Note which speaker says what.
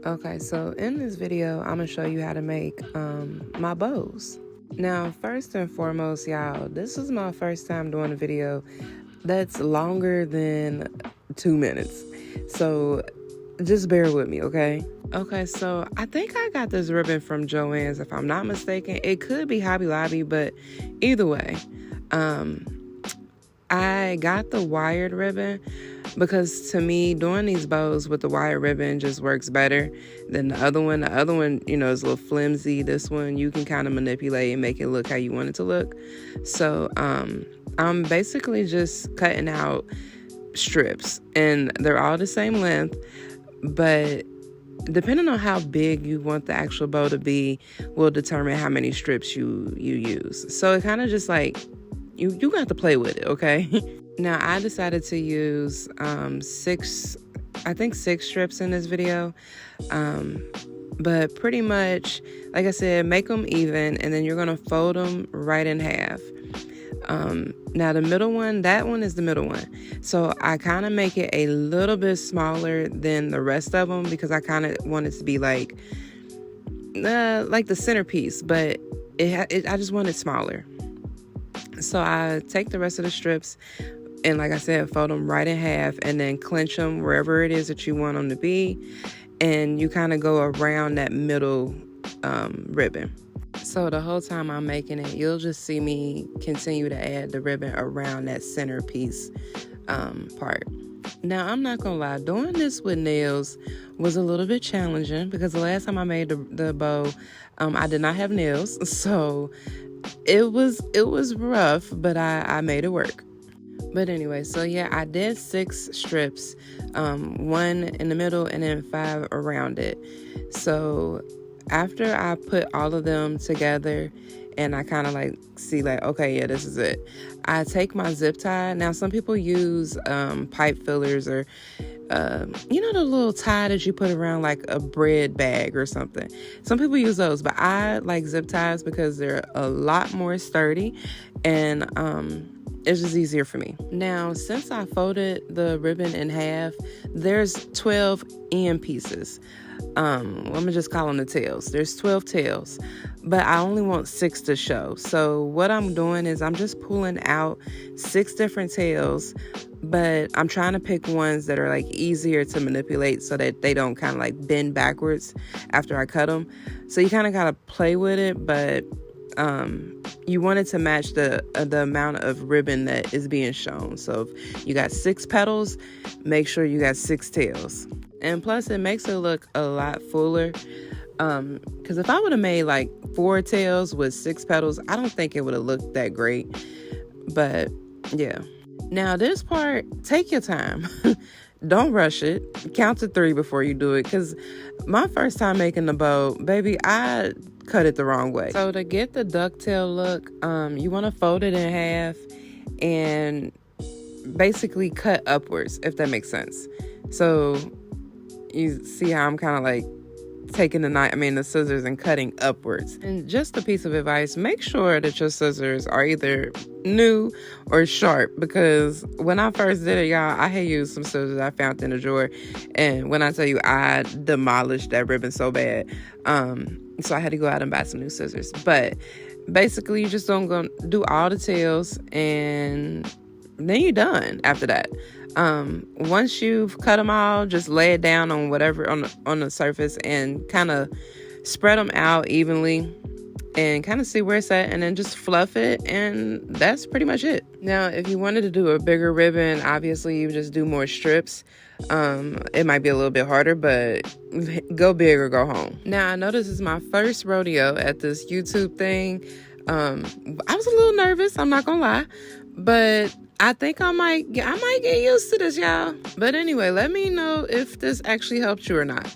Speaker 1: Okay, so in this video, I'm gonna show you how to make my bows. Now, first and foremost, y'all, this is my first time doing a video that's longer than 2 minutes. So just bear with me, okay? Okay, so I think I got this ribbon from Joann's, if I'm not mistaken. It could be Hobby Lobby, but either way, I got the wired ribbon because to me, doing these bows with the wired ribbon just works better than the other one. The other one, you know, is a little flimsy. This one, you can kind of manipulate and make it look how you want it to look. So I'm basically just cutting out strips, and they're all the same length, but depending on how big you want the actual bow to be will determine how many strips you use. So it kind of just like, you got to play with it, okay? Now, I decided to use six strips in this video. But pretty much, like I said, make them even, and then you're going to fold them right in half. Now, the middle one, that one is the middle one. So I kind of make it a little bit smaller than the rest of them because I kind of want it to be like the centerpiece, but I just want it smaller. So I take the rest of the strips and, like I said, fold them right in half and then clench them wherever it is that you want them to be. And you kind of go around that middle ribbon. So the whole time I'm making it, you'll just see me continue to add the ribbon around that centerpiece part. Now, I'm not gonna lie, doing this with nails was a little bit challenging because the last time I made the bow, I did not have nails. So it was rough, but I made it work. But anyway, so yeah, I did 6 strips, 1 in the middle and then 5 around it. So after I put all of them together and I kind of like see like, okay, yeah, this is it, I take my zip tie. Now, some people use pipe fillers or the little tie that you put around like a bread bag or something. Some people use those, but I like zip ties because they're a lot more sturdy and it's just easier for me. Now, since I folded the ribbon in half, there's 12 end pieces. I'm gonna just call them the tails. There's 12 tails, but I only want 6 to show. So what I'm doing is I'm just pulling out 6 different tails, but I'm trying to pick ones that are like easier to manipulate so that they don't kind of like bend backwards after I cut them. So you kind of gotta play with it, but you want it to match the amount of ribbon that is being shown. So if you got 6 petals, make sure you got 6 tails. And plus, it makes it look a lot fuller. Because if I would have made like 4 tails with 6 petals, I don't think it would have looked that great. But yeah. Now this part, take your time. Don't rush it. Count to 3 before you do it. Because my first time making the bow, baby, I cut it the wrong way. So to get the ducktail look, you want to fold it in half and basically cut upwards, if that makes sense. So you see how I'm kind of like taking the scissors and cutting upwards. And just a piece of advice, make sure that your scissors are either new or sharp, because when I first did it, y'all, I had used some scissors I found in a drawer, and when I tell you, I demolished that ribbon so bad, so I had to go out and buy some new scissors. But basically, you just don't go do all the tails, and then you're done after that. Once you've cut them all, just lay it down on whatever on the surface and kind of spread them out evenly and kind of see where it's at, and then just fluff it, and that's pretty much it. Now, if you wanted to do a bigger ribbon, obviously you just do more strips. It might be a little bit harder, but go big or go home. Now, I know this is my first rodeo at this YouTube thing. I was a little nervous, I'm not gonna lie, but I think I might get used to this, y'all. But anyway, let me know if this actually helped you or not.